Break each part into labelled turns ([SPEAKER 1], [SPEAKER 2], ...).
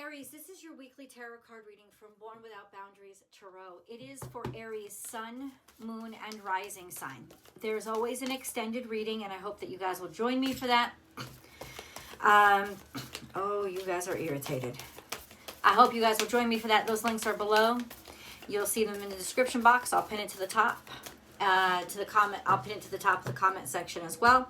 [SPEAKER 1] Aries, this is your weekly tarot card reading from Born Without Boundaries Tarot. It is for Aries sun, moon, and rising sign. There's always an extended reading, and I hope that you guys will join me for that. Oh, you guys are irritated. I hope you guys will join me for that. Those links are below. You'll see them in the description box. I'll pin it to the top. To the comment, I'll pin it to the top of the comment section as well.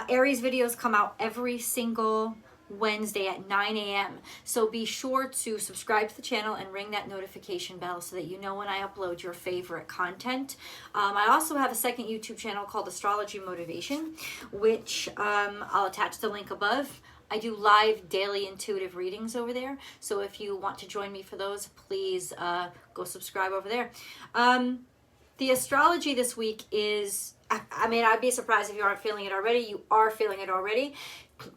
[SPEAKER 1] Aries videos come out every single Wednesday at 9 a.m. So be sure to subscribe to the channel and ring that notification bell so that you know when I upload your favorite content. I also have a second YouTube channel called Astrology Motivation, which I'll attach the link above. I do live daily intuitive readings over there. So if you want to join me for those, please go subscribe over there. The astrology this week is, I mean, I'd be surprised if you aren't feeling it already. You are feeling it already.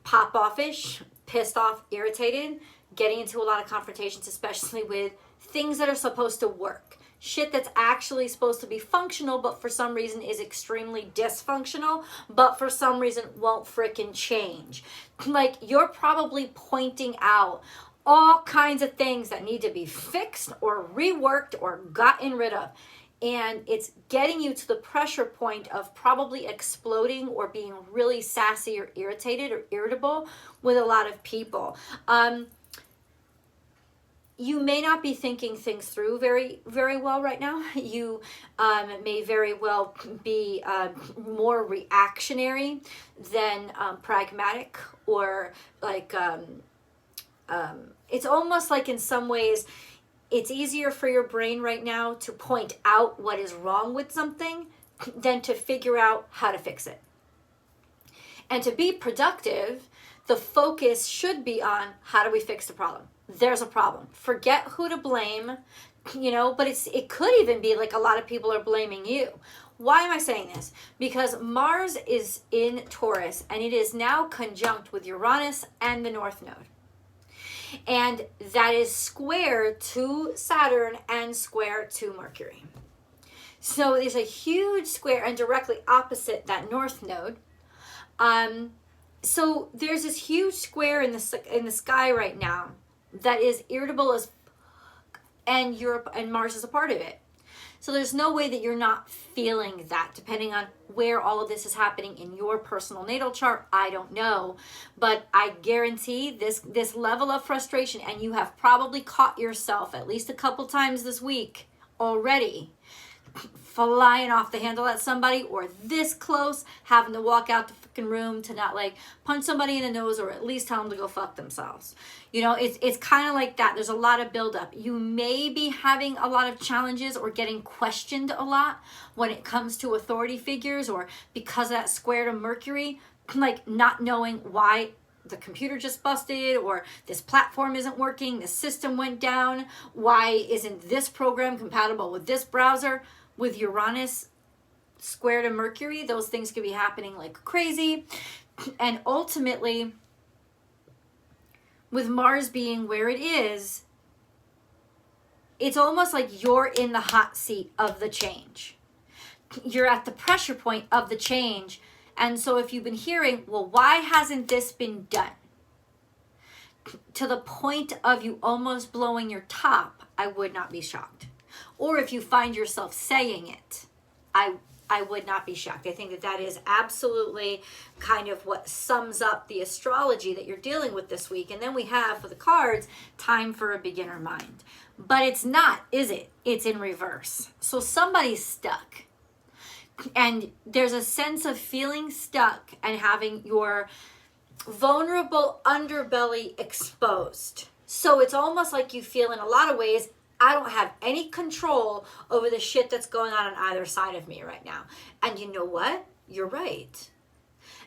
[SPEAKER 1] Pop-off-ish, pissed off, irritated, getting into a lot of confrontations, especially with things that are supposed to work. Shit that's actually supposed to be functional, but for some reason is extremely dysfunctional, but for some reason won't frickin' change. Like, you're probably pointing out all kinds of things that need to be fixed or reworked or gotten rid of. And it's getting you to the pressure point of probably exploding or being really sassy or irritated or irritable with a lot of people. You may not be thinking things through very, very well right now. You may very well be more reactionary than pragmatic, or like, it's almost like in some ways, it's easier for your brain right now to point out what is wrong with something than to figure out how to fix it. And to be productive, the focus should be on how do we fix the problem? There's a problem. Forget who to blame, you know, but it could even be like a lot of people are blaming you. Why am I saying this? Because Mars is in Taurus and it is now conjunct with Uranus and the North Node. And that is square to Saturn and square to Mercury. So there's a huge square and directly opposite that North Node. So there's this huge square in the sky right now that is irritable as and Europe and Mars is a part of it. So there's no way that you're not feeling that, depending on where all of this is happening in your personal natal chart. I don't know, but I guarantee this level of frustration, and you have probably caught yourself at least a couple times this week already flying off the handle at somebody, or this close, having to walk out the fucking room to not like punch somebody in the nose, or at least tell them to go fuck themselves. You know, it's kind of like that. There's a lot of buildup. You may be having a lot of challenges or getting questioned a lot when it comes to authority figures, or because of that square to Mercury, like not knowing why the computer just busted, or this platform isn't working, the system went down, why isn't this program compatible with this browser? With Uranus square to Mercury, those things could be happening like crazy. And ultimately, with Mars being where it is, it's almost like you're in the hot seat of the change. You're at the pressure point of the change. And so if you've been hearing, well, why hasn't this been done? To the point of you almost blowing your top, I would not be shocked. Or if you find yourself saying it, I would not be shocked. I think that is absolutely kind of what sums up the astrology that you're dealing with this week. And then we have, for the cards, time for a beginner mind. But it's not, is it? It's in reverse. So somebody's stuck. And there's a sense of feeling stuck and having your vulnerable underbelly exposed. So it's almost like you feel in a lot of ways, I don't have any control over the shit that's going on either side of me right now. And you know what? You're right.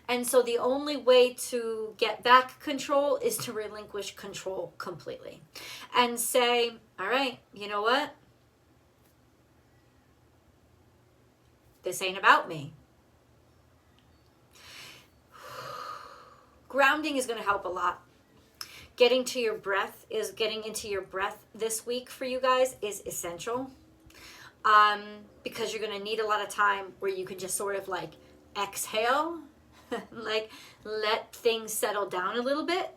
[SPEAKER 1] And so the only way to get back control is to relinquish control completely. And say, all right, you know what? This ain't about me. Grounding is going to help a lot. Getting into your breath this week for you guys is essential. Because you're going to need a lot of time where you can just sort of like exhale, like let things settle down a little bit.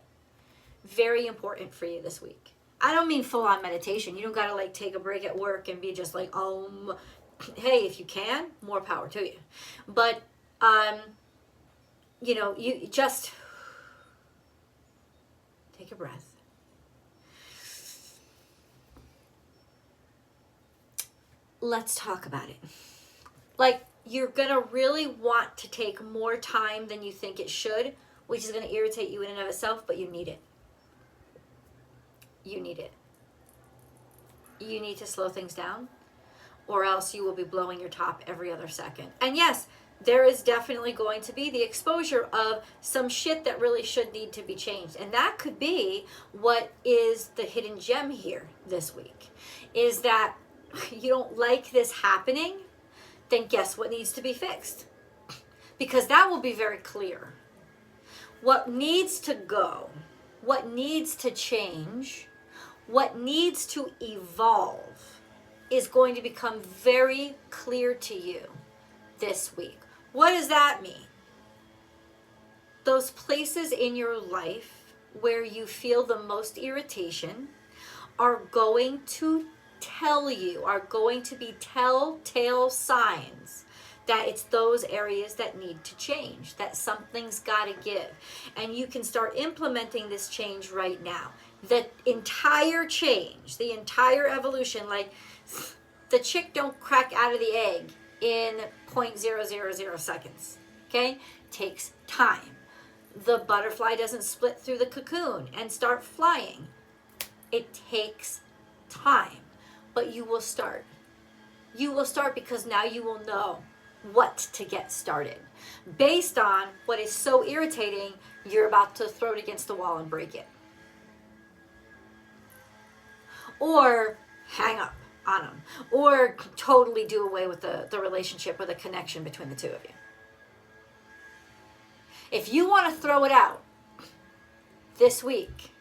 [SPEAKER 1] very important for you this week. I don't mean full on meditation. You don't got to like take a break at work and be just like, hey, if you can, more power to you. But, you know, you just take a breath. Let's talk about it. Like, you're going to really want to take more time than you think it should, which is going to irritate you in and of itself, but you need it. You need it. You need to slow things down, or else you will be blowing your top every other second. And yes, there is definitely going to be the exposure of some shit that really should need to be changed. And that could be what is the hidden gem here this week, is that you don't like this happening, then guess what needs to be fixed? Because that will be very clear. What needs to go, what needs to change, what needs to evolve is going to become very clear to you this week. What does that mean? Those places in your life where you feel the most irritation are going to tell you, are going to be telltale signs that it's those areas that need to change, that something's got to give. And you can start implementing this change right now. The entire change, the entire evolution, like the chick don't crack out of the egg in 0.000 seconds, okay? Takes time. The butterfly doesn't split through the cocoon and start flying. It takes time. But you will start. You will start because now you will know what to get started. Based on what is so irritating, you're about to throw it against the wall and break it. Or hang up on them. Or totally do away with the relationship or the connection between the two of you. If you want to throw it out this week,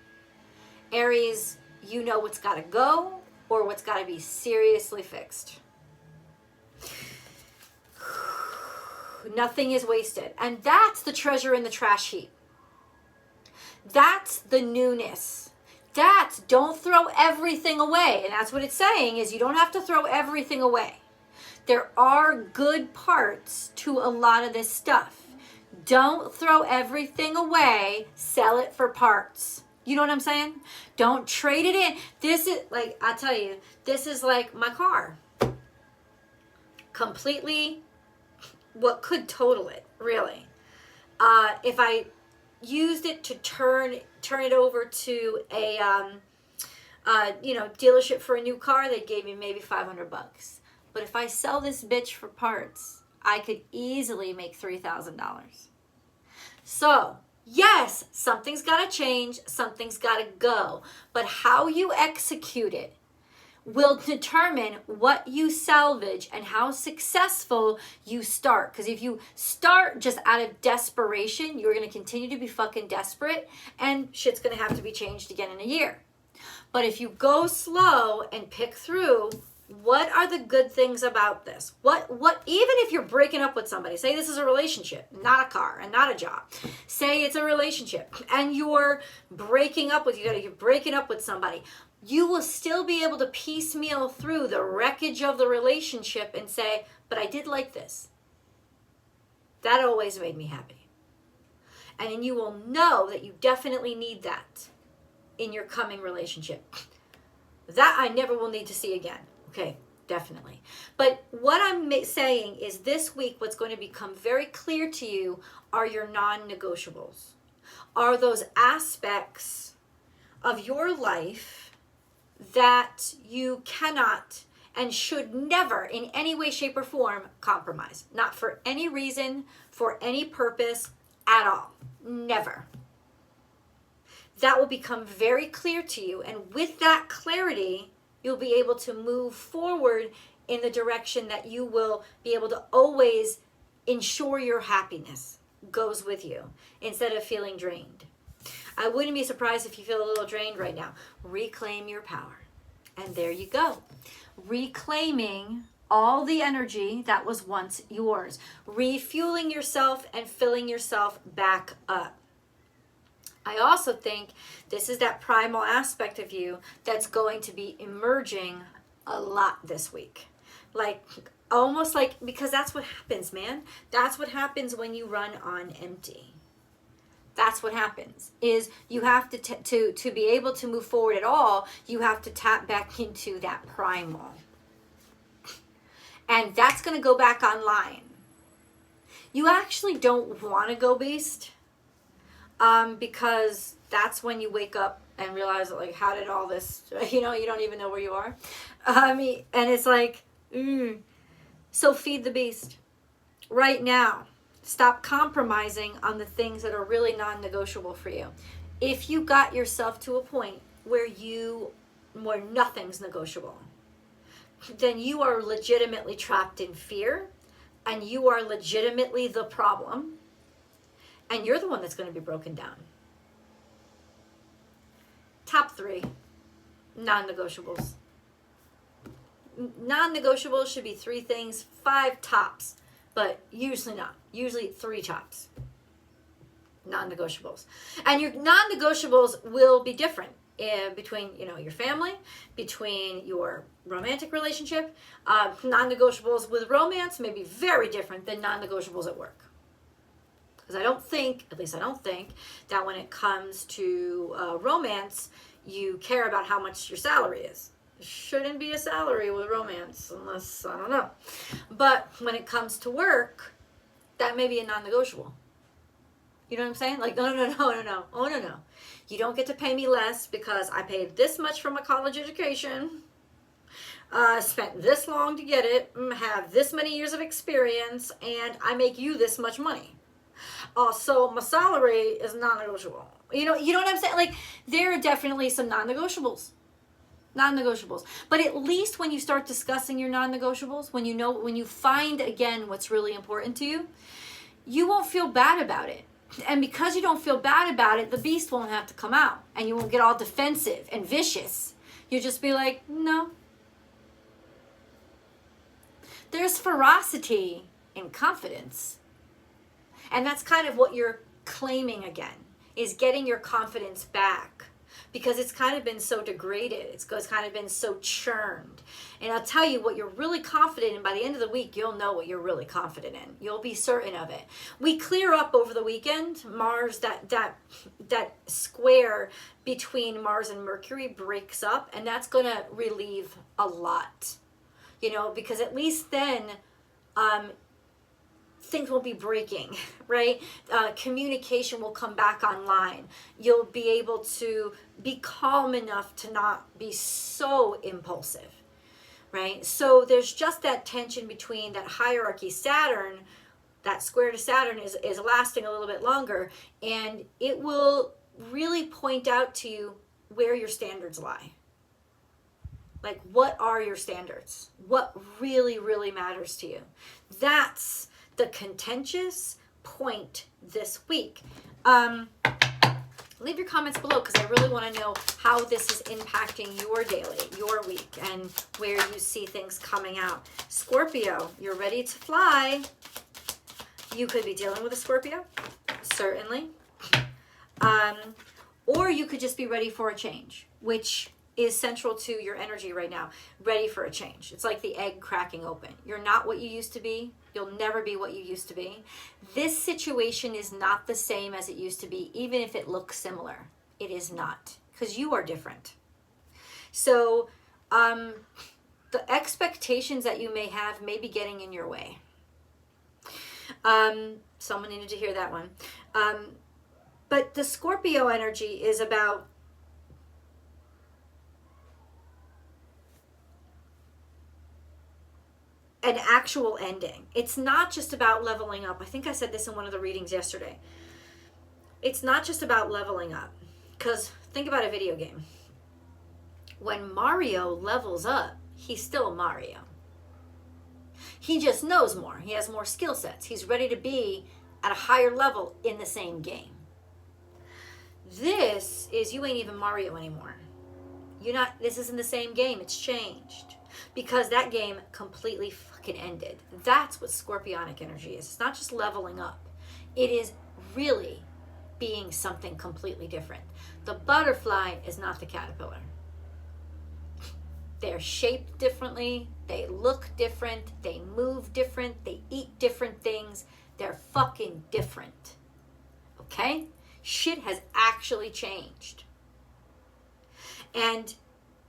[SPEAKER 1] Aries, you know what's got to go, or what's got to be seriously fixed. Nothing is wasted. And that's the treasure in the trash heap. That's the newness. That's don't throw everything away. And that's what it's saying, is you don't have to throw everything away. There are good parts to a lot of this stuff. Don't throw everything away. Sell it for parts. You know what I'm saying? Don't trade it in. This is like, I tell you, this is like my car. Completely what could total it, really. If I used it to turn it over to a dealership for a new car, they gave me maybe $500. But if I sell this bitch for parts, I could easily make $3,000. So, yes, something's got to change, something's got to go. But how you execute it will determine what you salvage and how successful you start. Because if you start just out of desperation, you're going to continue to be fucking desperate, and shit's going to have to be changed again in a year. But if you go slow and pick through, what are the good things about this? What even if you're breaking up with somebody, say this is a relationship, not a car and not a job. Say it's a relationship and you're breaking up with somebody. You will still be able to piecemeal through the wreckage of the relationship and say, but I did like this. That always made me happy. And then you will know that you definitely need that in your coming relationship. That I never will need to see again. Okay, definitely. But what I'm saying is this week, what's going to become very clear to you are your non-negotiables. Are those aspects of your life that you cannot and should never in any way, shape, or form compromise. Not for any reason, for any purpose at all. Never. That will become very clear to you. And with that clarity, you'll be able to move forward in the direction that you will be able to always ensure your happiness goes with you instead of feeling drained. I wouldn't be surprised if you feel a little drained right now. Reclaim your power. And there you go. Reclaiming all the energy that was once yours. Refueling yourself and filling yourself back up. I also think this is that primal aspect of you that's going to be emerging a lot this week. Like, almost like, because that's what happens, man. That's what happens when you run on empty. That's what happens, is you have to be able to move forward at all, you have to tap back into that primal. And that's going to go back online. You actually don't want to go beast, because that's when you wake up and realize, like, how did all this, you don't even know where you are. And it's like, so feed the beast right now. Stop compromising on the things that are really non-negotiable for you. If you got yourself to a point where nothing's negotiable, then you are legitimately trapped in fear, and you are legitimately the problem, and you're the one that's going to be broken down. Top 3 non-negotiables. Non-negotiables should be 3 things, 5 tops, but usually not. Usually 3 tops. Non-negotiables. And your non-negotiables will be different between, your family, between your romantic relationship. Non-negotiables with romance may be very different than non-negotiables at work. Because I don't think that when it comes to romance, you care about how much your salary is. There shouldn't be a salary with romance, unless, I don't know. But when it comes to work, that may be a non-negotiable. You know what I'm saying? Like, no. Oh, no. You don't get to pay me less because I paid this much for my college education, spent this long to get it, have this many years of experience, and I make you this much money. So my salary is non-negotiable. You know what I'm saying? Like, there are definitely some non-negotiables. But at least when you start discussing your non-negotiables, when you find again what's really important to you, you won't feel bad about it. And because you don't feel bad about it, the beast won't have to come out, and you won't get all defensive and vicious. You'll just be like, no. There's ferocity in confidence. And that's kind of what you're claiming again, is getting your confidence back. Because it's kind of been so degraded. It's kind of been so churned. And I'll tell you what you're really confident in. By the end of the week, you'll know what you're really confident in. You'll be certain of it. We clear up over the weekend. Mars, that square between Mars and Mercury breaks up. And that's going to relieve a lot. Because at least then things will be breaking, right? Communication will come back online. You'll be able to be calm enough to not be so impulsive, right? So there's just that tension between that hierarchy. Saturn, that square to Saturn is lasting a little bit longer, and it will really point out to you where your standards lie. Like, what are your standards? What really, really matters to you? That's the contentious point this week. Leave your comments below, because I really want to know how this is impacting your daily, your week, and where you see things coming out. Scorpio, you're ready to fly. You could be dealing with a Scorpio, certainly. Or you could just be ready for a change, which is central to your energy right now. Ready for a change. It's like the egg cracking open. You're not what you used to be. You'll never be what you used to be. This situation is not the same as it used to be, even if it looks similar. It is not, because you are different. So the expectations that you may have may be getting in your way. Someone needed to hear that one. But the Scorpio energy is about an actual ending. It's not just about leveling up. I think I said this in one of the readings yesterday. It's not just about leveling up. Because think about a video game. When Mario levels up, he's still Mario. He just knows more. He has more skill sets. He's ready to be at a higher level in the same game. This is, you ain't even Mario anymore. This isn't the same game. It's changed. Because that game completely fucking ended. That's what Scorpionic energy is. It's not just leveling up. It is really being something completely different. The butterfly is not the caterpillar. They're shaped differently, they look different, they move different, they eat different things. They're fucking different. Okay? Shit has actually changed. And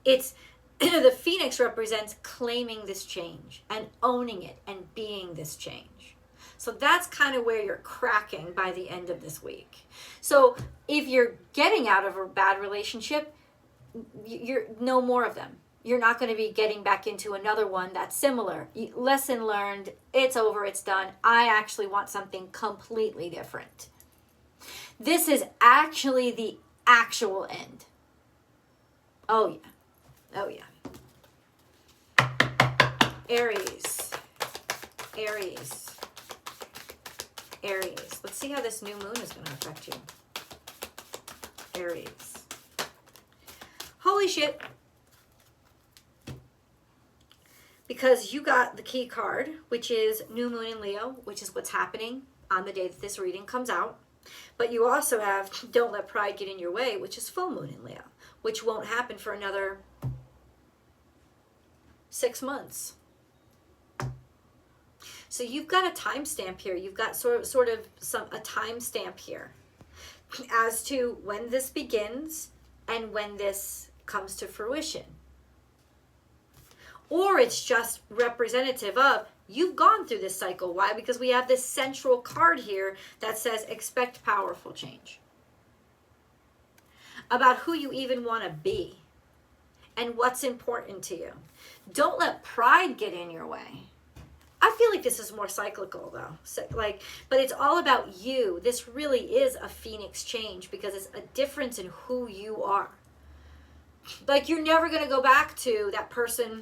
[SPEAKER 1] it's the phoenix represents claiming this change and owning it and being this change. So that's kind of where you're cracking by the end of this week. So if you're getting out of a bad relationship, you're no more of them. You're not going to be getting back into another one that's similar. Lesson learned. It's over. It's done. I actually want something completely different. This is actually the actual end. Oh, yeah. Oh, yeah. Aries. Aries. Aries. Let's see how this new moon is going to affect you. Aries. Holy shit. Because you got the key card, which is new moon in Leo, which is what's happening on the day that this reading comes out. But you also have don't let pride get in your way, which is full moon in Leo, which won't happen for another 6 months. So you've got a timestamp here. You've got sort of a timestamp here as to when this begins and when this comes to fruition. Or it's just representative of you've gone through this cycle. Why? Because we have this central card here that says expect powerful change. About who you even want to be and what's important to you. Don't let pride get in your way. I feel like this is more cyclical though. But it's all about you. This really is a phoenix change because it's a difference in who you are. Like you're never going to go back to that person.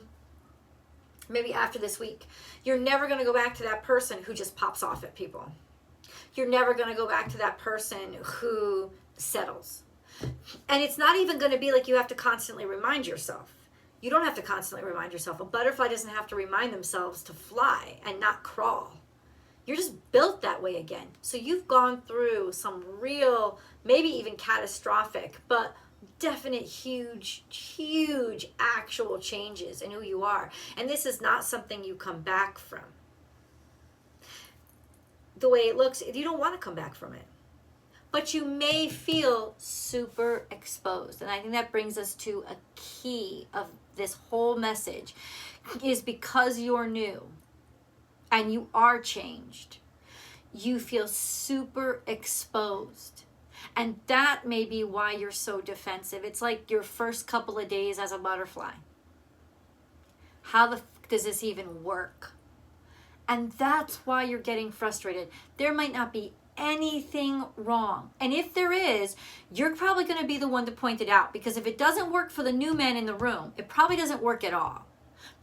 [SPEAKER 1] Maybe after this week, you're never going to go back to that person who just pops off at people. You're never going to go back to that person who settles. And it's not even going to be like you have to constantly remind yourself. You don't have to constantly remind yourself. A butterfly doesn't have to remind themselves to fly and not crawl. You're just built that way again. So you've gone through some real, maybe even catastrophic, but definite huge actual changes in who you are. And this is not something you come back from. The way it looks, you don't want to come back from it. But you may feel super exposed. And I think that brings us to a key of this whole message is because you're new and you are changed, you feel super exposed. And that may be why you're so defensive. It's like your first couple of days as a butterfly. How the fuck does this even work? And that's why you're getting frustrated. There might not be anything wrong. And if there is, you're probably going to be the one to point it out. Because if it doesn't work for the new man in the room, it probably doesn't work at all.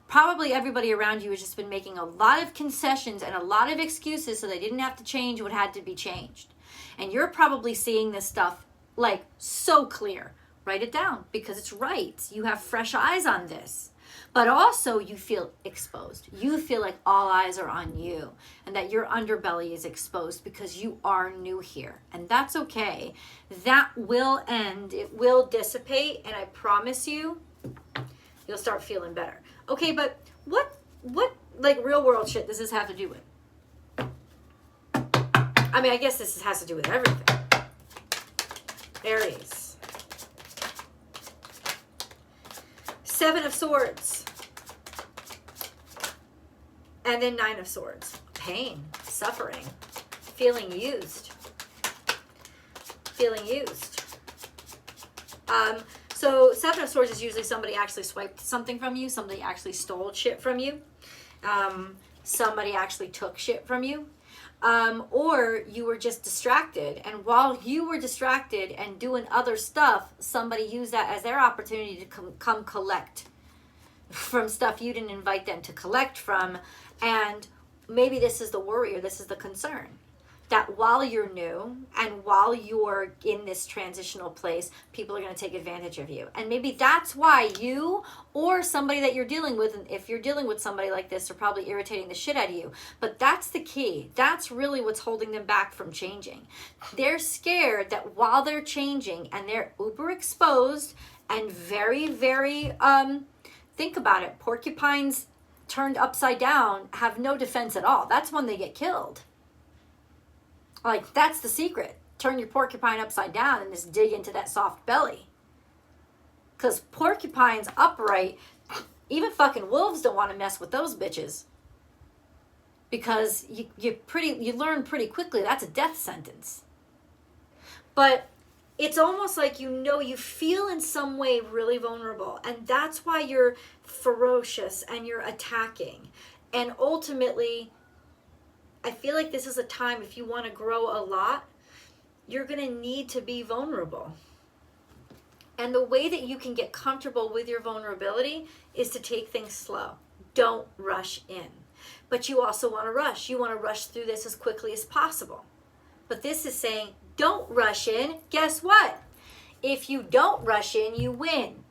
[SPEAKER 1] Probably everybody around you has just been making a lot of concessions and a lot of excuses so they didn't have to change what had to be changed. And you're probably seeing this stuff like so clear. Write it down because it's right. You have fresh eyes on this. But also you feel exposed. You feel like all eyes are on you and that your underbelly is exposed because you are new here. And that's okay. That will end. It will dissipate. And I promise you, you'll start feeling better. Okay, but what like real world shit does this have to do with? I mean, I guess this has to do with everything. Aries. 7 of Swords. And then 9 of Swords. Pain, suffering, feeling used. Feeling used. So 7 of Swords is usually somebody actually swiped something from you. Somebody actually stole shit from you. Somebody actually took shit from you. Or you were just distracted. And while you were distracted and doing other stuff, somebody used that as their opportunity to come collect from stuff you didn't invite them to collect from. And maybe this is the worry or this is the concern. that while you're new and while you're in this transitional place, people are going to take advantage of you. And maybe that's why you or somebody that you're dealing with, and if you're dealing with somebody like this, are probably irritating the shit out of you. But that's the key. That's really what's holding them back from changing. They're scared that while they're changing and they're uber exposed and very, very, think about it, porcupines turned upside down have no defense at all. That's when they get killed. Like, that's the secret. Turn your porcupine upside down and just dig into that soft belly. Because porcupines upright, even fucking wolves don't want to mess with those bitches. Because you learn pretty quickly that's a death sentence. But it's almost like you feel in some way really vulnerable. And that's why you're ferocious and you're attacking. And ultimately, I feel like this is a time, if you want to grow a lot, you're going to need to be vulnerable. And the way that you can get comfortable with your vulnerability is to take things slow. Don't rush in. But you also want to rush. You want to rush through this as quickly as possible. But this is saying, don't rush in. Guess what? If you don't rush in, you win.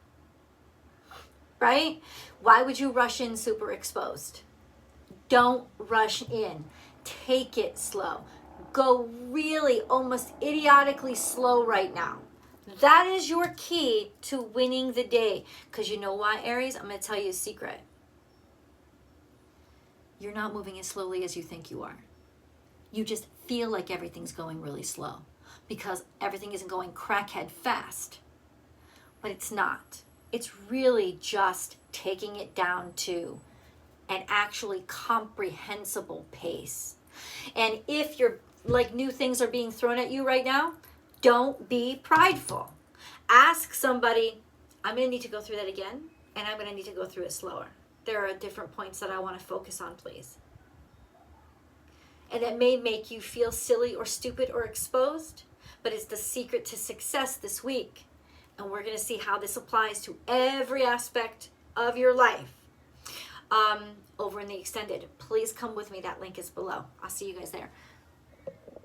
[SPEAKER 1] Right? Why would you rush in super exposed? Don't rush in. Take it slow. Go really almost idiotically slow right now. That is your key to winning the day. Because you know why, Aries? I'm going to tell you a secret. You're not moving as slowly as you think you are. You just feel like everything's going really slow because everything isn't going crackhead fast. But it's not. It's really just taking it down to an actually comprehensible pace. And if you're like new things are being thrown at you right now, don't be prideful. Ask somebody, I'm going to need to go through that again, and I'm going to need to go through it slower. There are different points that I want to focus on, please. And it may make you feel silly or stupid or exposed, but it's the secret to success this week. And we're going to see how this applies to every aspect of your life. Over in the extended, please come with me. That link is below. I'll see you guys there.